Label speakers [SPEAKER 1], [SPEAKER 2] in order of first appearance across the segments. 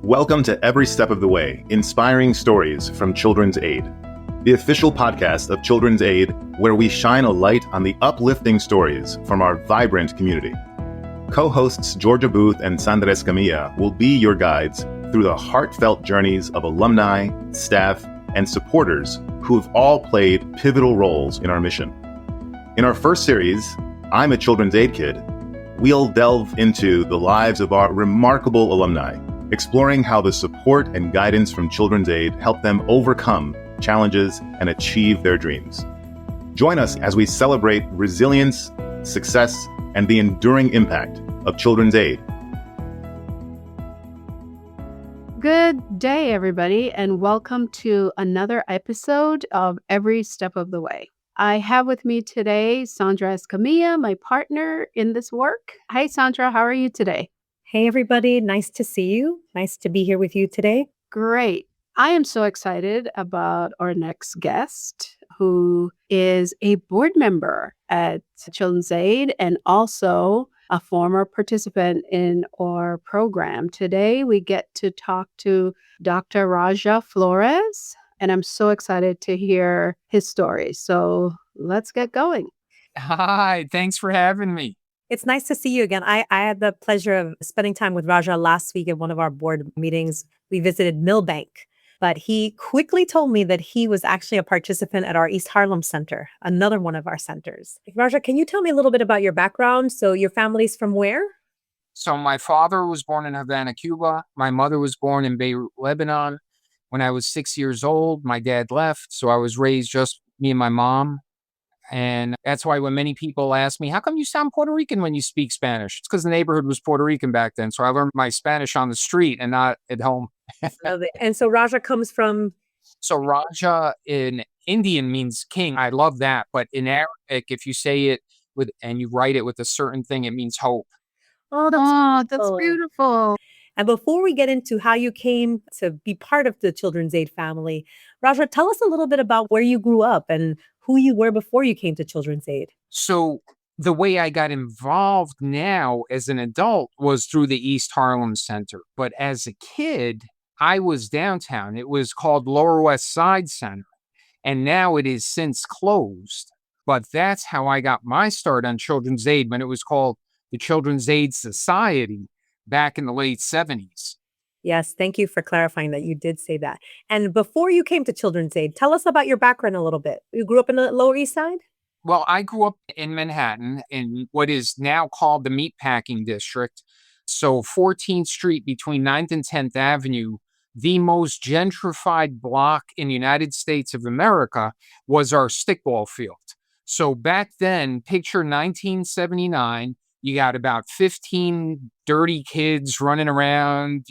[SPEAKER 1] Welcome to Every Step of the Way, inspiring stories from Children's Aid, the official podcast of Children's Aid, where we shine a light on the uplifting stories from our vibrant community. Co-hosts Georgia Boothe and Sandra Escamilla will be your guides through the heartfelt journeys of alumni, staff, and supporters who have all played pivotal roles in our mission. In our first series, I'm a Children's Aid Kid, we'll delve into the lives of our remarkable alumni, exploring how the support and guidance from Children's Aid help them overcome challenges and achieve their dreams. Join us as we celebrate resilience, success, and the enduring impact of Children's Aid.
[SPEAKER 2] Good day, everybody, and welcome to another episode of Every Step of the Way. I have with me today Sandra Escamilla, my partner in this work. Hi, Sandra. How are you today?
[SPEAKER 3] Hey, everybody. Nice to see you. Nice to be here with you today.
[SPEAKER 2] Great. I am so excited about our next guest, who is a board member at Children's Aid and also a former participant in our program. Today, we get to talk to Dr. Raja Flores, and I'm so excited to hear his story. So let's get going.
[SPEAKER 4] Hi, thanks for having me.
[SPEAKER 3] It's nice to see you again. I had the pleasure of spending time with Raja last week at one of our board meetings. We visited Millbank, but he quickly told me that he was actually a participant at our East Harlem Center, another one of our centers. Raja, can you tell me a little bit about your background? So your family's from where?
[SPEAKER 4] So my father was born in Havana, Cuba. My mother was born in Beirut, Lebanon. When I was 6 years old, my dad left. So I was raised just me and my mom. And that's why when many people ask me, how come you sound Puerto Rican when you speak Spanish? It's because the neighborhood was Puerto Rican back then. So I learned my Spanish on the street and not at home.
[SPEAKER 3] And so Raja comes from?
[SPEAKER 4] So Raja in Indian means king. I love that. But in Arabic, if you say it with and you write it with a certain thing, it means hope.
[SPEAKER 3] Oh,
[SPEAKER 2] that's beautiful.
[SPEAKER 3] And before we get into how you came to be part of the Children's Aid family, Raja, tell us a little bit about where you grew up and who you were before you came to Children's Aid.
[SPEAKER 4] So the way I got involved now as an adult was through the East Harlem Center. But as a kid, I was downtown. It was called Lower West Side Center. And now it is since closed. But that's how I got my start on Children's Aid when it was called the Children's Aid Society back in the late 70s.
[SPEAKER 3] Yes, thank you for clarifying that you did say that. And before you came to Children's Aid, tell us about your background a little bit. You grew up in the Lower East Side?
[SPEAKER 4] Well, I grew up in Manhattan in what is now called the Meatpacking District. So 14th Street between 9th and 10th Avenue, the most gentrified block in the United States of America, was our stickball field. So back then, picture 1979, you got about 15 dirty kids running around,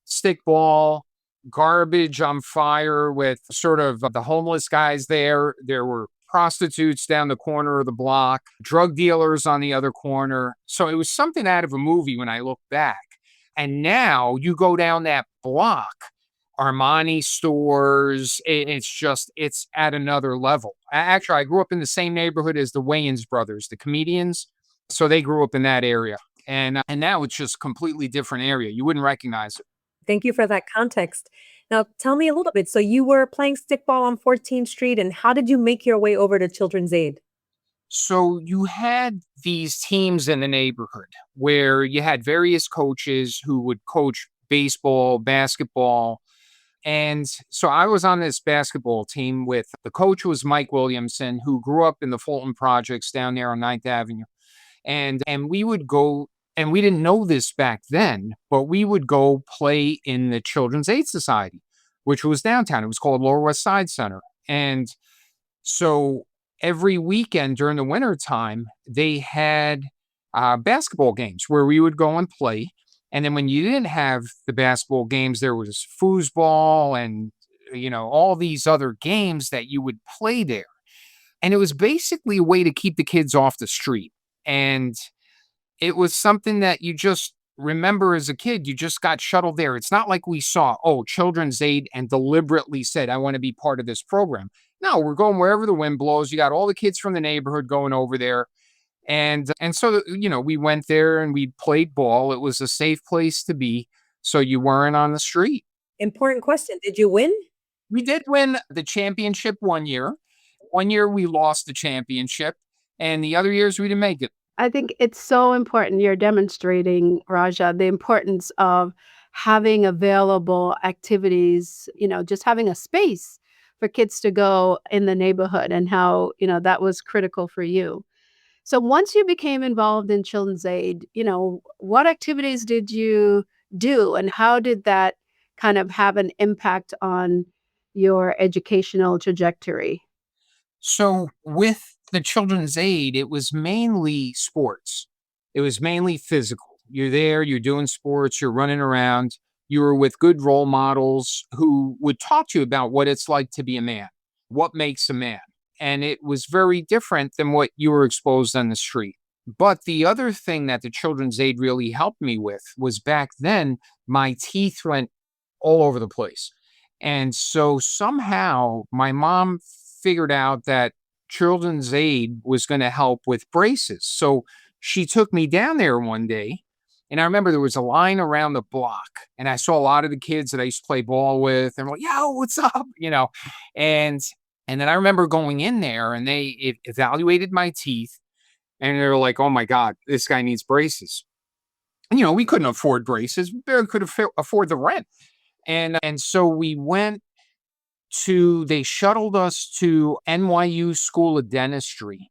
[SPEAKER 4] stickball, garbage on fire with sort of the homeless guys there. There were prostitutes down the corner of the block, drug dealers on the other corner. So it was something out of a movie when I look back. And now you go down that block, Armani stores, it's at another level. Actually, I grew up in the same neighborhood as the Wayans brothers, the comedians. So they grew up in that area. And now it's just a completely different area. You wouldn't recognize it.
[SPEAKER 3] Thank you for that context. Now, tell me a little bit. So you were playing stickball on 14th Street, and how did you make your way over to Children's Aid?
[SPEAKER 4] So you had these teams in the neighborhood where you had various coaches who would coach baseball, basketball. And so I was on this basketball team with the coach was Mike Williamson, who grew up in the Fulton Projects down there on 9th Avenue. And we would go, and we didn't know this back then, but we would go play in the Children's Aid Society, which was downtown. It was called Lower West Side Center. And so every weekend during the winter time, they had basketball games where we would go and play. And then when you didn't have the basketball games, there was foosball and, all these other games that you would play there. And it was basically a way to keep the kids off the street. And it was something that you just remember as a kid, you just got shuttled there. It's not like we saw, Children's Aid and deliberately said, I want to be part of this program. No, we're going wherever the wind blows. You got all the kids from the neighborhood going over there. And so, we went there and we played ball. It was a safe place to be. so you weren't on the street.
[SPEAKER 3] Important question. Did you win?
[SPEAKER 4] We did win the championship one year. One year we lost the championship, and the other years we didn't make it.
[SPEAKER 2] I think it's so important. You're demonstrating, Raja, the importance of having available activities, just having a space for kids to go in the neighborhood and how, that was critical for you. So once you became involved in Children's Aid, what activities did you do and how did that kind of have an impact on your educational trajectory?
[SPEAKER 4] So with the Children's Aid, it was mainly sports. It was mainly physical. You're there, you're doing sports, you're running around. You were with good role models who would talk to you about what it's like to be a man, what makes a man. And it was very different than what you were exposed on the street. But the other thing that the Children's Aid really helped me with was back then, my teeth went all over the place. And so somehow my mom figured out that Children's Aid was going to help with braces. So she took me down there one day. And I remember there was a line around the block, and I saw a lot of the kids that I used to play ball with, and we're like, yo, what's up? And then I remember going in there, and they evaluated my teeth, and they were like, oh my God, this guy needs braces. And, we couldn't afford braces. We barely could afford the rent. And so they shuttled us to NYU School of Dentistry,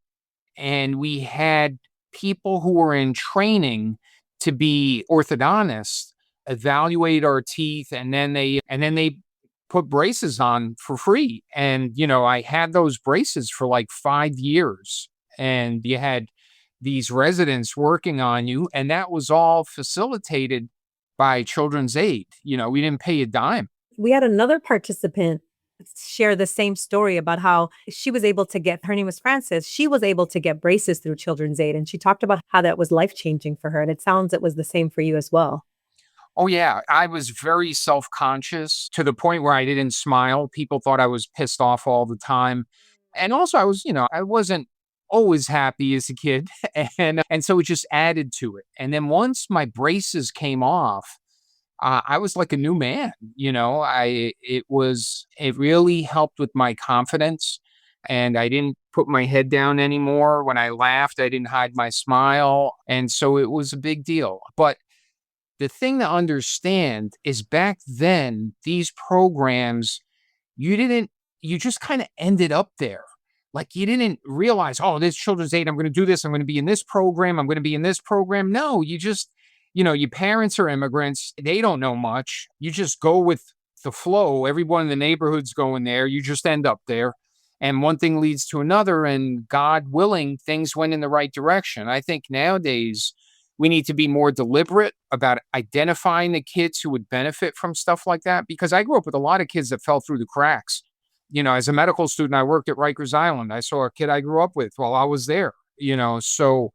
[SPEAKER 4] and we had people who were in training to be orthodontists evaluate our teeth, and then they put braces on for free. And I had those braces for like 5 years, and you had these residents working on you, and that was all facilitated by Children's Aid. We didn't pay a dime.
[SPEAKER 3] We had another participant share the same story about how she was able to get, her name was Frances, she was able to get braces through Children's Aid. And she talked about how that was life-changing for her. And it sounds it was the same for you as well.
[SPEAKER 4] Oh, yeah. I was very self-conscious to the point where I didn't smile. People thought I was pissed off all the time. And also I wasn't always happy as a kid. And so it just added to it. And then once my braces came off, I was like a new man. It really helped with my confidence, and I didn't put my head down anymore. When I laughed, I didn't hide my smile. And so it was a big deal. But the thing to understand is back then, these programs, you just kind of ended up there. Like you didn't realize, oh, this Children's Aid, I'm going to do this. I'm going to be in this program. I'm going to be in this program. No, your parents are immigrants. They don't know much. You just go with the flow. Everyone in the neighborhood's going there. You just end up there. And one thing leads to another. And God willing, things went in the right direction. I think nowadays we need to be more deliberate about identifying the kids who would benefit from stuff like that. Because I grew up with a lot of kids that fell through the cracks. As a medical student, I worked at Rikers Island. I saw a kid I grew up with while I was there, so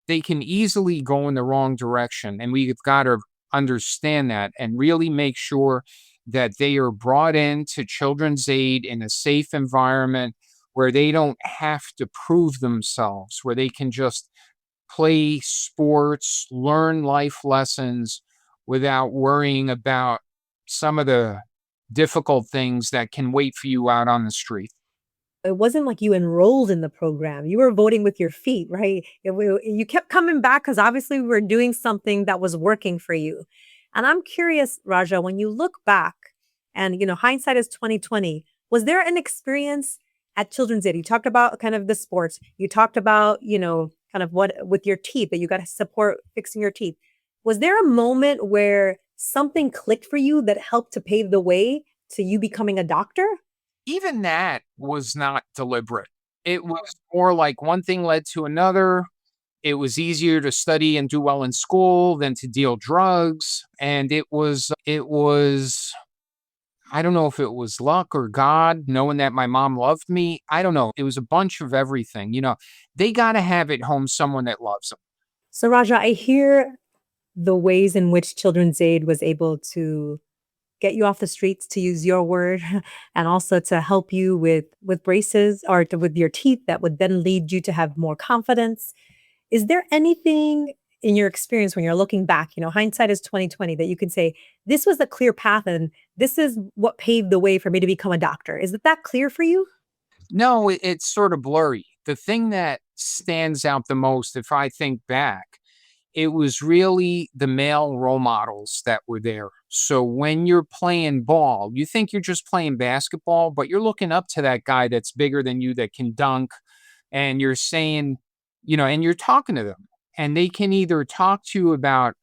[SPEAKER 4] they can easily go in the wrong direction. And we've got to understand that and really make sure that they are brought into Children's Aid in a safe environment where they don't have to prove themselves, where they can just play sports, learn life lessons without worrying about some of the difficult things that can wait for you out on the street.
[SPEAKER 3] It wasn't like you enrolled in the program. You were voting with your feet, right? You kept coming back because obviously we were doing something that was working for you. And I'm curious, Raja, when you look back and, hindsight is 2020, was there an experience at Children's Aid? You talked about kind of the sports. You talked about, kind of what with your teeth, that you got to support fixing your teeth. Was there a moment where something clicked for you that helped to pave the way to you becoming a doctor?
[SPEAKER 4] Even that was not deliberate. It was more like one thing led to another. It was easier to study and do well in school than to deal drugs. And it was, I don't know if it was luck or God, knowing that my mom loved me. I don't know. It was a bunch of everything. They got to have at home someone that loves them.
[SPEAKER 3] So Raja, I hear the ways in which Children's Aid was able to get you off the streets, to use your word, and also to help you with braces or with your teeth that would then lead you to have more confidence. Is there anything in your experience when you're looking back, hindsight is 2020, that you can say, this was the clear path and this is what paved the way for me to become a doctor. Is it that clear for you?
[SPEAKER 4] No, it's sort of blurry. The thing that stands out the most, if I think back, it was really the male role models that were there. So when you're playing ball, you think you're just playing basketball, but you're looking up to that guy that's bigger than you that can dunk. And you're saying, and you're talking to them. And they can either talk to you about,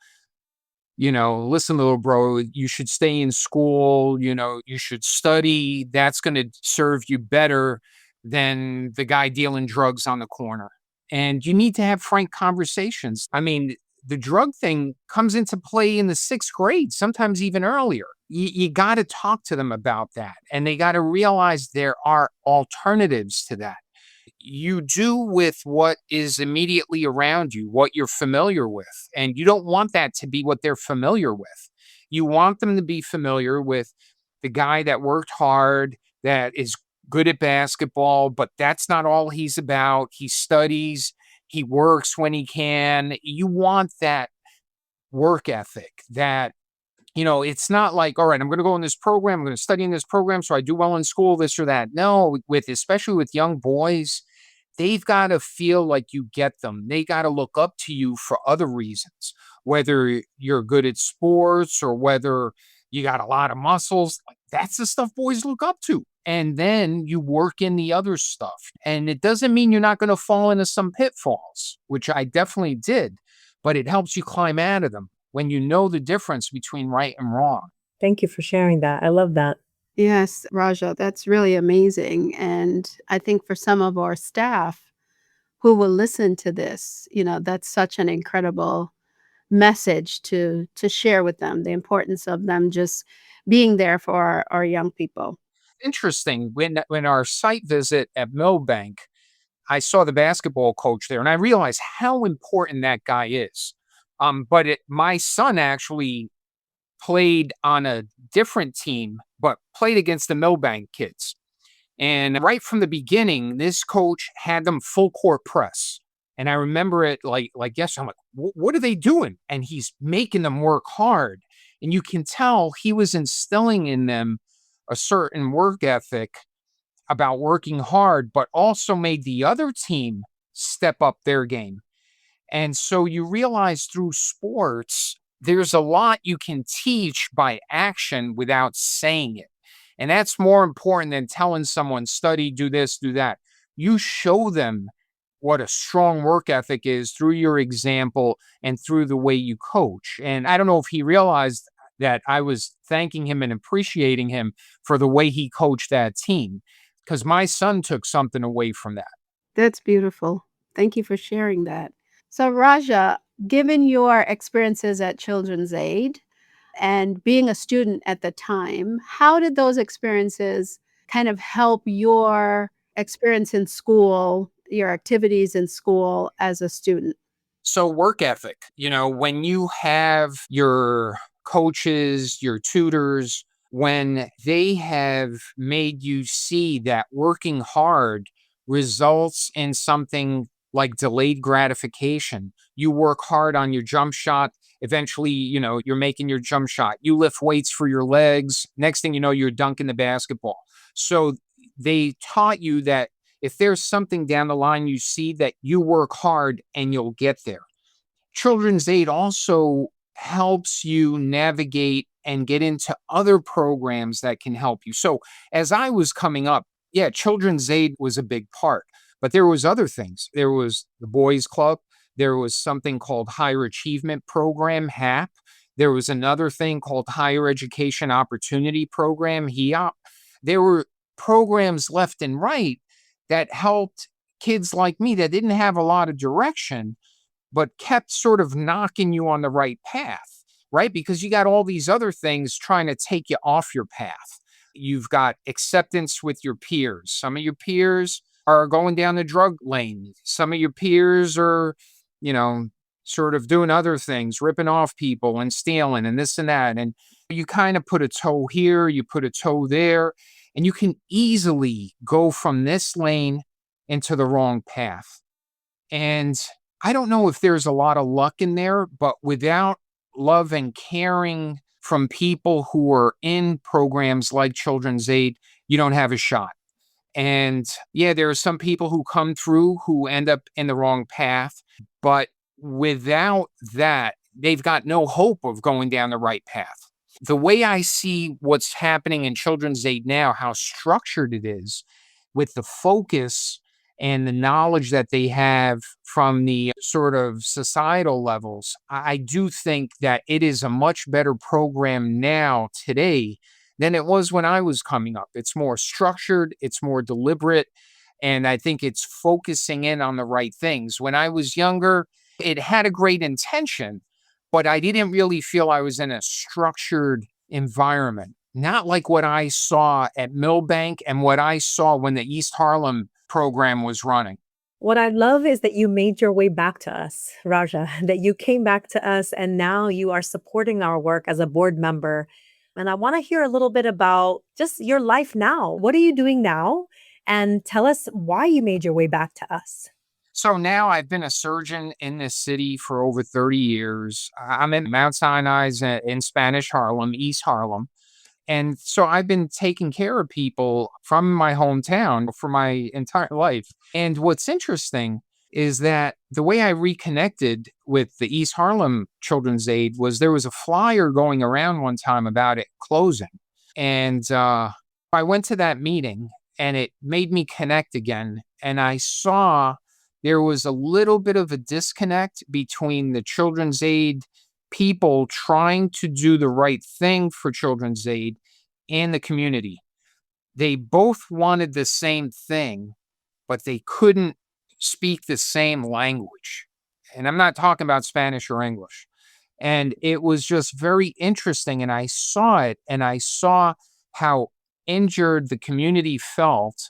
[SPEAKER 4] listen, little bro, you should stay in school, you should study. That's going to serve you better than the guy dealing drugs on the corner. And you need to have frank conversations. I mean, the drug thing comes into play in the 6th grade, sometimes even earlier. You got to talk to them about that. And they got to realize there are alternatives to that. You do with what is immediately around you, what you're familiar with. And you don't want that to be what they're familiar with. You want them to be familiar with the guy that worked hard, that is good at basketball, but that's not all he's about. He studies, he works when he can. You want that work ethic that, it's not like, all right, I'm going to go in this program, I'm going to study in this program so I do well in school, this or that. No, especially with young boys, they've got to feel like you get them. They got to look up to you for other reasons, whether you're good at sports or whether you got a lot of muscles. That's the stuff boys look up to. And then you work in the other stuff. And it doesn't mean you're not going to fall into some pitfalls, which I definitely did, but it helps you climb out of them when you know the difference between right and wrong.
[SPEAKER 3] Thank you for sharing that. I love that.
[SPEAKER 2] Yes, Raja, that's really amazing. And I think for some of our staff who will listen to this, that's such an incredible message to share with them, the importance of them just being there for our young people.
[SPEAKER 4] Interesting. When our site visit at Millbank, I saw the basketball coach there and I realized how important that guy is. But my son actually played on a different team, but played against the Millbank kids. And right from the beginning, this coach had them full court press. And I remember it like yes, I'm like, what are they doing? And he's making them work hard. And you can tell he was instilling in them a certain work ethic about working hard, but also made the other team step up their game. And so you realize through sports, there's a lot you can teach by action without saying it. And that's more important than telling someone, study, do this, do that. You show them what a strong work ethic is through your example and through the way you coach. And I don't know if he realized that I was thanking him and appreciating him for the way he coached that team, because my son took something away from that.
[SPEAKER 2] That's beautiful. Thank you for sharing that. So, Raja, given your experiences at Children's Aid and being a student at the time, how did those experiences kind of help your experience in school, your activities in school as a student?
[SPEAKER 4] So work ethic, when you have your coaches, your tutors, when they have made you see that working hard results in something like delayed gratification. You work hard on your jump shot. Eventually, you're making your jump shot. You lift weights for your legs. Next thing you know, you're dunking the basketball. So they taught you that if there's something down the line you see, that you work hard and you'll get there. Children's Aid also helps you navigate and get into other programs that can help you. So as I was coming up, yeah, Children's Aid was a big part, but there was other things. There was the Boys Club. There was something called Higher Achievement Program, HAP. There was another thing called Higher Education Opportunity Program, HEOP. There were programs left and right that helped kids like me that didn't have a lot of direction, but kept sort of knocking you on the right path, right? Because you got all these other things trying to take you off your path. You've got acceptance with your peers. Some of your peers are going down the drug lane. Some of your peers are, sort of doing other things, ripping off people and stealing and this and that. And you kind of put a toe here, you put a toe there, and you can easily go from this lane into the wrong path. And I don't know if there's a lot of luck in there, but without love and caring from people who are in programs like Children's Aid, you don't have a shot. And yeah, there are some people who come through who end up in the wrong path, but without that, they've got no hope of going down the right path. The way I see what's happening in Children's Aid now, how structured it is with the focus and the knowledge that they have from the sort of societal levels, I do think that it is a much better program now today than it was when I was coming up. It's more structured, it's more deliberate, and I think it's focusing in on the right things. When I was younger, it had a great intention, but I didn't really feel I was in a structured environment. Not like what I saw at Millbank and what I saw when the East Harlem program was running.
[SPEAKER 3] What I love is that you made your way back to us, Raja, that you came back to us and now you are supporting our work as a board member. And I want to hear a little bit about just your life now. What are you doing now? And tell us why you made your way back to us.
[SPEAKER 4] So now I've been a surgeon in this city for over 30 years. I'm in Mount Sinai in Spanish Harlem, East Harlem. And so I've been taking care of people from my hometown for my entire life. And what's interesting is that the way I reconnected with the East Harlem Children's Aid was there was a flyer going around one time about it closing. And I went to that meeting and it made me connect again. And I saw there was a little bit of a disconnect between the Children's Aid people trying to do the right thing for Children's Aid and the community. They both wanted the same thing, but they couldn't speak the same language. And I'm not talking about Spanish or English. And it was just very interesting. And I saw it and I saw how injured the community felt.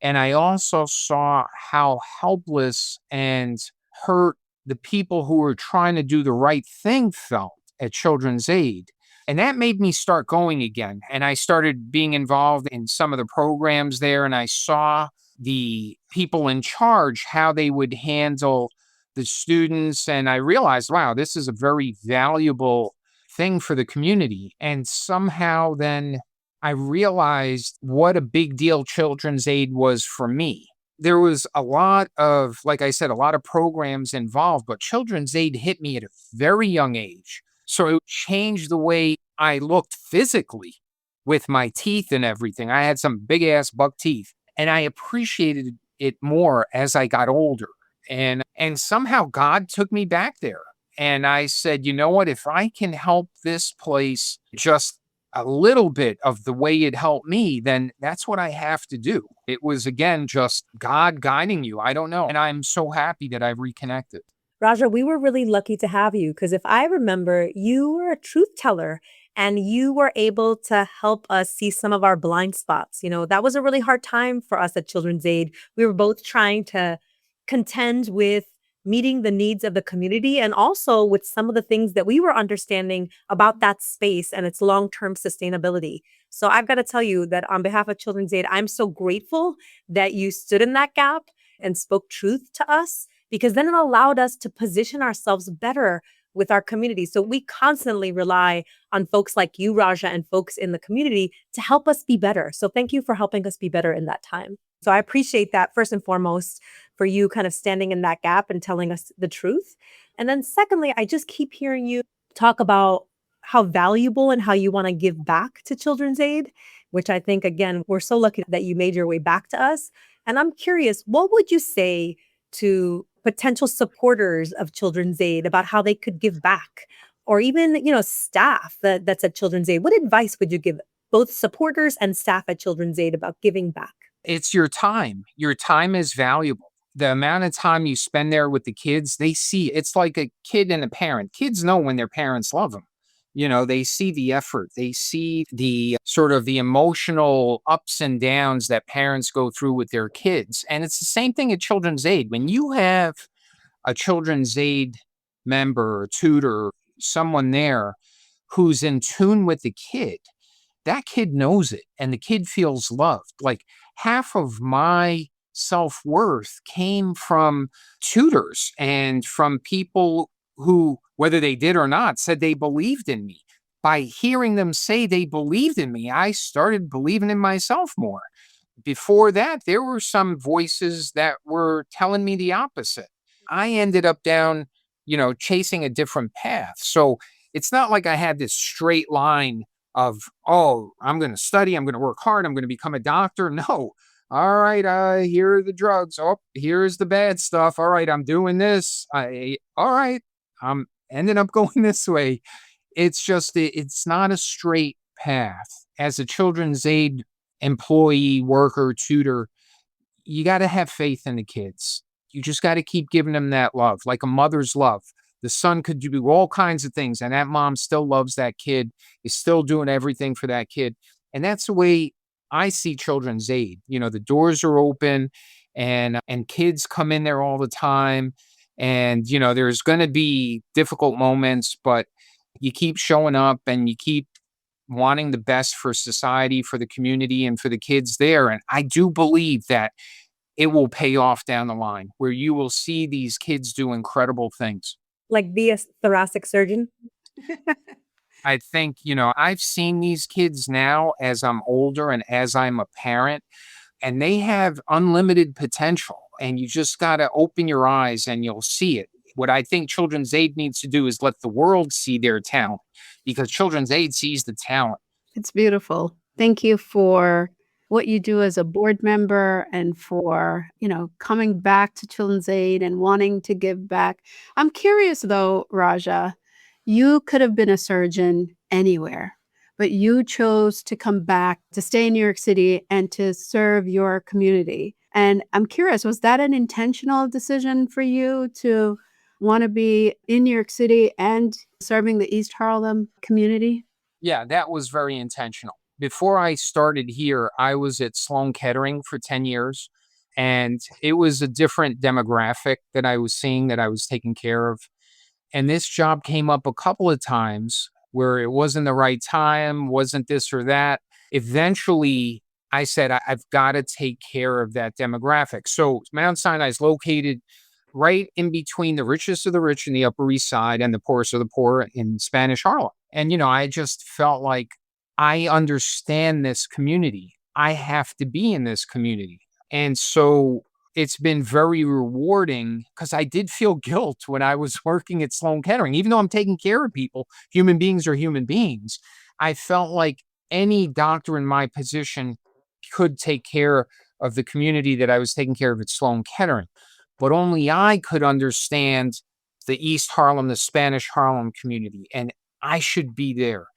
[SPEAKER 4] And I also saw how helpless and hurt the people who were trying to do the right thing felt at Children's Aid. And that made me start going again. And I started being involved in some of the programs there. And I saw the people in charge, how they would handle the students. And I realized, wow, this is a very valuable thing for the community. And somehow then I realized what a big deal Children's Aid was for me. There was a lot of, like I said, a lot of programs involved, but Children's Aid hit me at a very young age. So it changed the way I looked physically with my teeth and everything. I had some big ass buck teeth and I appreciated it more as I got older. And somehow God took me back there. And I said, you know what, if I can help this place just a little bit of the way it helped me, then that's what I have to do. It was, again, just God guiding you. I don't know. And I'm so happy that I've reconnected.
[SPEAKER 3] Raja, we were really lucky to have you because if I remember, you were a truth teller and you were able to help us see some of our blind spots. You know, that was a really hard time for us at Children's Aid. We were both trying to contend with meeting the needs of the community and also with some of the things that we were understanding about that space and its long-term sustainability. So I've got to tell you that on behalf of Children's Aid, I'm so grateful that you stood in that gap and spoke truth to us, because then it allowed us to position ourselves better with our community. So we constantly rely on folks like you, Raja, and folks in the community to help us be better. So thank you for helping us be better in that time. So I appreciate that, first and foremost, for you kind of standing in that gap and telling us the truth. And then secondly, I just keep hearing you talk about how valuable and how you want to give back to Children's Aid, which I think, again, we're so lucky that you made your way back to us. And I'm curious, what would you say to potential supporters of Children's Aid about how they could give back, or even, staff that's at Children's Aid? What advice would you give both supporters and staff at Children's Aid about giving back?
[SPEAKER 4] It's your time. Your time is valuable. The amount of time you spend there with the kids, they see, it's like a kid and a parent. Kids know when their parents love them. They see the effort. They see the sort of the emotional ups and downs that parents go through with their kids. And it's the same thing at Children's Aid. When you have a Children's Aid member or tutor, someone there who's in tune with the kid, that kid knows it and the kid feels loved. Like half of my self-worth came from tutors and from people who, whether they did or not, said they believed in me. By hearing them say they believed in me, I started believing in myself more. Before that, there were some voices that were telling me the opposite. I ended up down, chasing a different path. So it's not like I had this straight line of, oh, I'm going to study, I'm going to work hard, I'm going to become a doctor. No. All right, here are the drugs. Oh, here's the bad stuff. All right, I'm doing this. All right, I'm ending up going this way. It's just, it's not a straight path. As a children's aid employee, worker, tutor, you got to have faith in the kids. You just got to keep giving them that love, like a mother's love. The son could do all kinds of things, and that mom still loves that kid, is still doing everything for that kid. And that's the way I see children's aid. The doors are open and kids come in there all the time. And, there's going to be difficult moments, but you keep showing up and you keep wanting the best for society, for the community, and for the kids there. And I do believe that it will pay off down the line where you will see these kids do incredible things.
[SPEAKER 3] Like be a thoracic surgeon?
[SPEAKER 4] I think, I've seen these kids now as I'm older and as I'm a parent, and they have unlimited potential. And you just got to open your eyes and you'll see it. What I think Children's Aid needs to do is let the world see their talent, because Children's Aid sees the talent.
[SPEAKER 2] It's beautiful. Thank you for what you do as a board member and for, coming back to Children's Aid and wanting to give back. I'm curious though, Raja, you could have been a surgeon anywhere, but you chose to come back to stay in New York City and to serve your community. And I'm curious, was that an intentional decision for you to want to be in New York City and serving the East Harlem community?
[SPEAKER 4] Yeah, that was very intentional. Before I started here, I was at Sloan Kettering for 10 years, and it was a different demographic that I was seeing, that I was taking care of. And this job came up a couple of times where it wasn't the right time, wasn't this or that. Eventually, I said, I've got to take care of that demographic. So Mount Sinai is located right in between the richest of the rich in the Upper East Side and the poorest of the poor in Spanish Harlem. And, I just felt like I understand this community. I have to be in this community. And so it's been very rewarding, because I did feel guilt when I was working at Sloan Kettering. Even though I'm taking care of people, human beings are human beings, I felt like any doctor in my position could take care of the community that I was taking care of at Sloan Kettering. But only I could understand the East Harlem, the Spanish Harlem community, and I should be there.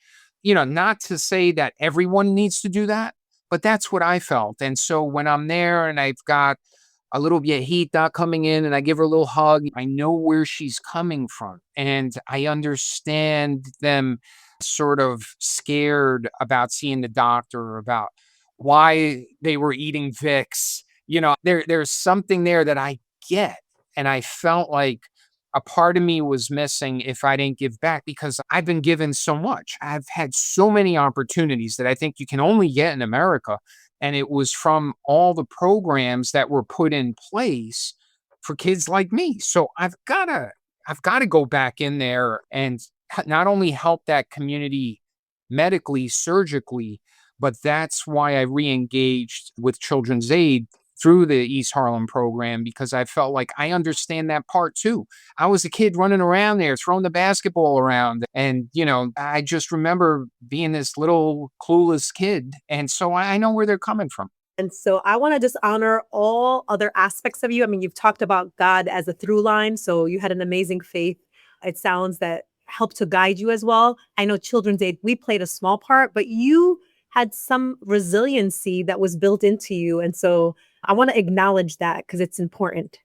[SPEAKER 4] Not to say that everyone needs to do that, but that's what I felt. And so when I'm there and I've got a little viejita coming in and I give her a little hug, I know where she's coming from. And I understand them sort of scared about seeing the doctor, about why they were eating Vicks. There's something there that I get. And I felt like a part of me was missing if I didn't give back, because I've been given so much. I've had so many opportunities that I think you can only get in America. And it was from all the programs that were put in place for kids like me. So I've got to go back in there and not only help that community medically, surgically, but that's why I re-engaged with Children's Aid through the East Harlem program, because I felt like I understand that part too. I was a kid running around there, throwing the basketball around. And, I just remember being this little clueless kid. And so I know where they're coming from.
[SPEAKER 3] And so I want to just honor all other aspects of you. I mean, you've talked about God as a through line. So you had an amazing faith. It sounds that helped to guide you as well. I know Children's Aid, we played a small part, but you had some resiliency that was built into you. And so I want to acknowledge that, because it's important.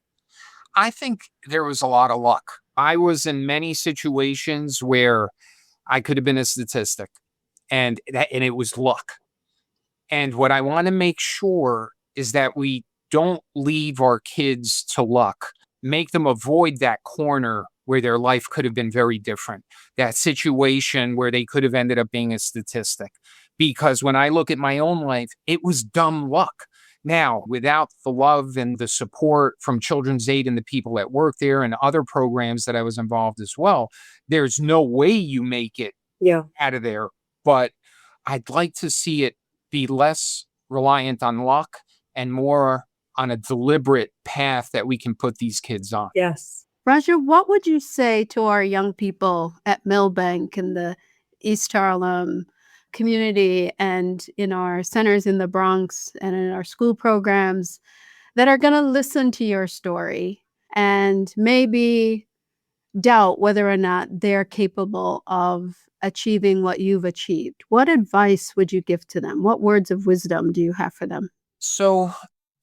[SPEAKER 4] I think there was a lot of luck. I was in many situations where I could have been a statistic, and it was luck. And what I want to make sure is that we don't leave our kids to luck. Make them avoid that corner where their life could have been very different, that situation where they could have ended up being a statistic. Because when I look at my own life, it was dumb luck. Now, without the love and the support from Children's Aid and the people that work there and other programs that I was involved as well, there's no way you make it
[SPEAKER 3] Yeah.
[SPEAKER 4] out of there. But I'd like to see it be less reliant on luck and more on a deliberate path that we can put these kids on.
[SPEAKER 3] Yes.
[SPEAKER 2] Roger, what would you say to our young people at Millbank and the East Harlem community and in our centers in the Bronx and in our school programs that are going to listen to your story and maybe doubt whether or not they're capable of achieving what you've achieved? What advice would you give to them? What words of wisdom do you have for them?
[SPEAKER 4] So,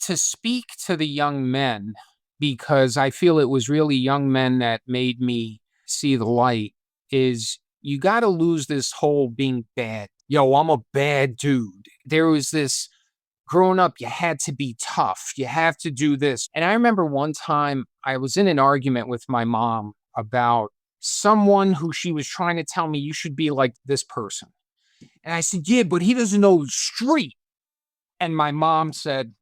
[SPEAKER 4] to speak to the young men, because I feel it was really young men that made me see the light, is you got to lose this whole being bad. Yo, I'm a bad dude. There was this growing up, you had to be tough. You have to do this. And I remember one time I was in an argument with my mom about someone who she was trying to tell me you should be like this person. And I said, yeah, but he doesn't know the street. And my mom said,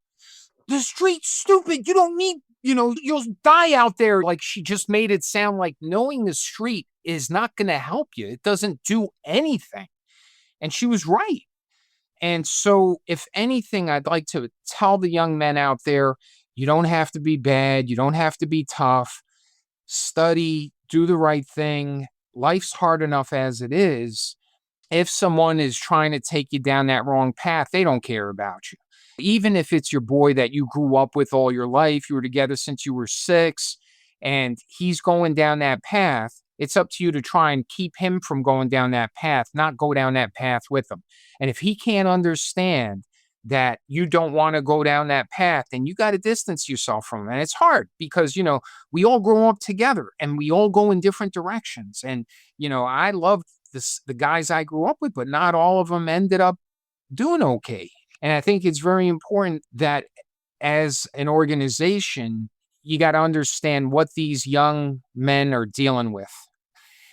[SPEAKER 4] the street's stupid. You don't need, you'll die out there. Like, she just made it sound like knowing the street is not going to help you. It doesn't do anything. And she was right. And so, if anything, I'd like to tell the young men out there, you don't have to be bad. You don't have to be tough. Study, do the right thing. Life's hard enough as it is. If someone is trying to take you down that wrong path, they don't care about you. Even if it's your boy that you grew up with all your life, you were together since you were 6, and he's going down that path, it's up to you to try and keep him from going down that path, not go down that path with him. And if he can't understand that you don't want to go down that path, then you got to distance yourself from him. And it's hard because, we all grow up together and we all go in different directions. And, I loved the guys I grew up with, but not all of them ended up doing okay. And I think it's very important that as an organization, you got to understand what these young men are dealing with.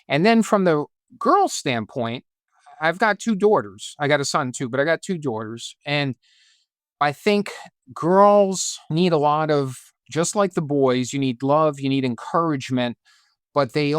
[SPEAKER 4] And then from the girl standpoint, I've got 2 daughters. I got a son too, but I got 2 daughters. And I think girls need a lot of, just like the boys, you need love, you need encouragement, but they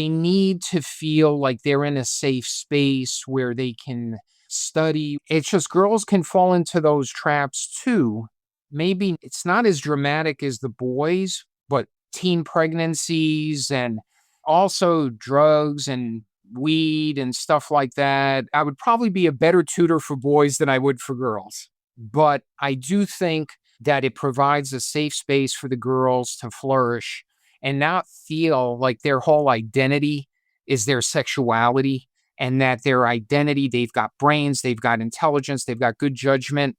[SPEAKER 4] need to feel like they're in a safe space where they can study. It's just girls can fall into those traps too. Maybe it's not as dramatic as the boys, but teen pregnancies and also drugs and weed and stuff like that. I would probably be a better tutor for boys than I would for girls. But I do think that it provides a safe space for the girls to flourish and not feel like their whole identity is their sexuality, and that their identity, they've got brains, they've got intelligence, they've got good judgment.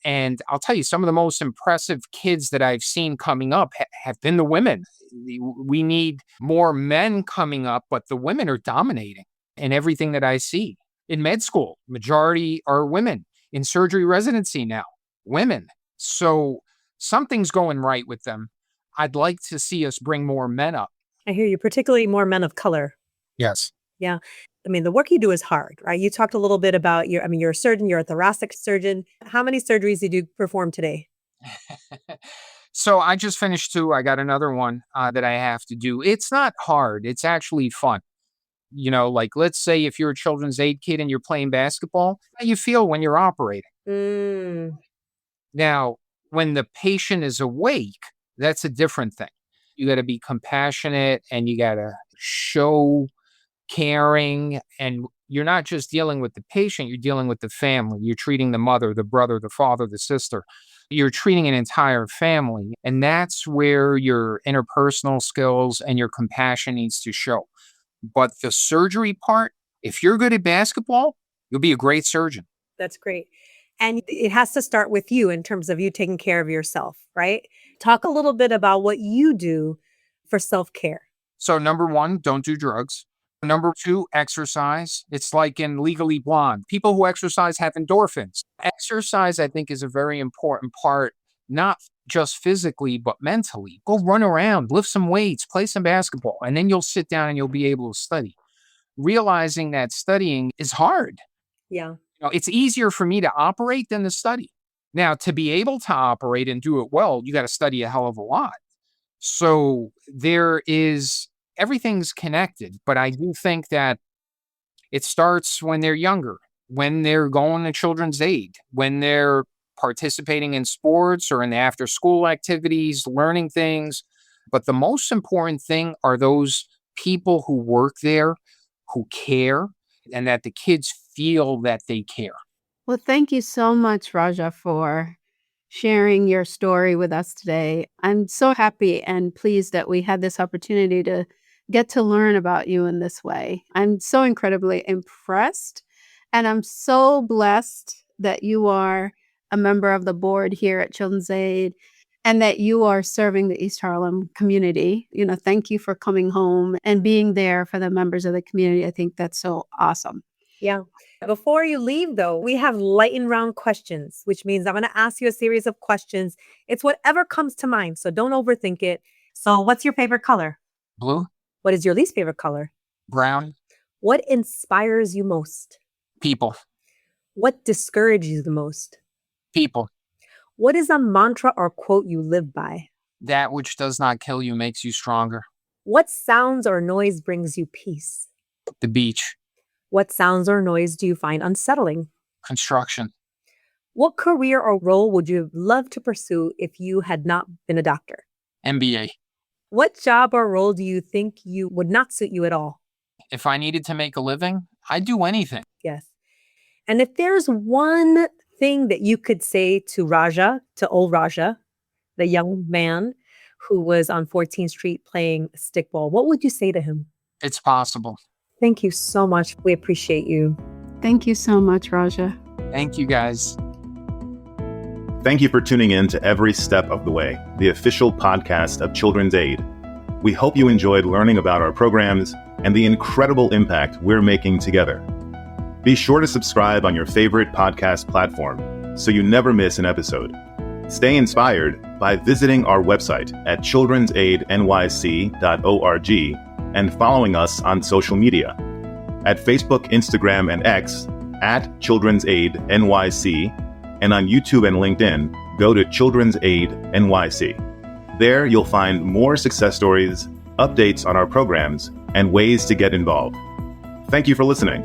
[SPEAKER 4] And I'll tell you, some of the most impressive kids that I've seen coming up have been the women. We need more men coming up, but the women are dominating in everything that I see. In med school, majority are women. In surgery residency now, women. So something's going right with them. I'd like to see us bring more men up.
[SPEAKER 3] I hear you, particularly more men of color.
[SPEAKER 4] Yes.
[SPEAKER 3] Yeah. I mean, the work you do is hard, right? You talked a little bit about you're a surgeon, you're a thoracic surgeon. How many surgeries did you perform today?
[SPEAKER 4] So I just finished 2. I got another one that I have to do. It's not hard. It's actually fun. Like, let's say if you're a children's aid kid and you're playing basketball, how you feel when you're operating. Now, when the patient is awake, that's a different thing. You got to be compassionate and you got to show caring, and you're not just dealing with the patient, you're dealing with the family. You're treating the mother, the brother, the father, the sister. You're treating an entire family, and that's where your interpersonal skills and your compassion needs to show. But the surgery part, if you're good at basketball, you'll be a great surgeon.
[SPEAKER 3] That's great. And it has to start with you in terms of you taking care of yourself, right? Talk a little bit about what you do for self-care.
[SPEAKER 4] So number 1, don't do drugs. Number 2, exercise. It's like in Legally Blonde. People who exercise have endorphins. Exercise, I think, is a very important part, not just physically, but mentally. Go run around, lift some weights, play some basketball, and then you'll sit down and you'll be able to study. Realizing that studying is hard.
[SPEAKER 3] Yeah.
[SPEAKER 4] It's easier for me to operate than to study. Now, to be able to operate and do it well, you got to study a hell of a lot. So everything's connected, but I do think that it starts when they're younger, when they're going to children's aid, when they're participating in sports or in the after school activities, learning things. But the most important thing are those people who work there, who care, and that the kids feel that they care.
[SPEAKER 2] Well, thank you so much, Raja, for sharing your story with us today. I'm so happy and pleased that we had this opportunity to get to learn about you in this way. I'm so incredibly impressed, and I'm so blessed that you are a member of the board here at Children's Aid and that you are serving the East Harlem community. Thank you for coming home and being there for the members of the community. I think that's so awesome.
[SPEAKER 3] Yeah. Before you leave, though, we have lightning round questions, which means I'm going to ask you a series of questions. It's whatever comes to mind, so don't overthink it. So what's your favorite color?
[SPEAKER 4] Blue.
[SPEAKER 3] What is your least favorite color?
[SPEAKER 4] Brown.
[SPEAKER 3] What inspires you most?
[SPEAKER 4] People.
[SPEAKER 3] What discourages you the most?
[SPEAKER 4] People.
[SPEAKER 3] What is a mantra or quote you live by?
[SPEAKER 4] That which does not kill you makes you stronger.
[SPEAKER 3] What sounds or noise brings you peace?
[SPEAKER 4] The beach.
[SPEAKER 3] What sounds or noise do you find unsettling?
[SPEAKER 4] Construction.
[SPEAKER 3] What career or role would you love to pursue if you had not been a doctor?
[SPEAKER 4] MBA.
[SPEAKER 3] What job or role do you think you would not suit you at all?
[SPEAKER 4] If I needed to make a living, I'd do anything.
[SPEAKER 3] Yes. And if there's one thing that you could say to old Raja, the young man who was on 14th Street playing stickball, what would you say to him?
[SPEAKER 4] It's possible.
[SPEAKER 3] Thank you so much. We appreciate you.
[SPEAKER 2] Thank you so much, Raja.
[SPEAKER 4] Thank you, guys.
[SPEAKER 1] Thank you for tuning in to Every Step of the Way, the official podcast of Children's Aid. We hope you enjoyed learning about our programs and the incredible impact we're making together. Be sure to subscribe on your favorite podcast platform so you never miss an episode. Stay inspired by visiting our website at children'saidnyc.org and following us on social media. At Facebook, Instagram, and X, at Children's Aid NYC, and on YouTube and LinkedIn, go to Children's Aid NYC. There you'll find more success stories, updates on our programs, and ways to get involved. Thank you for listening.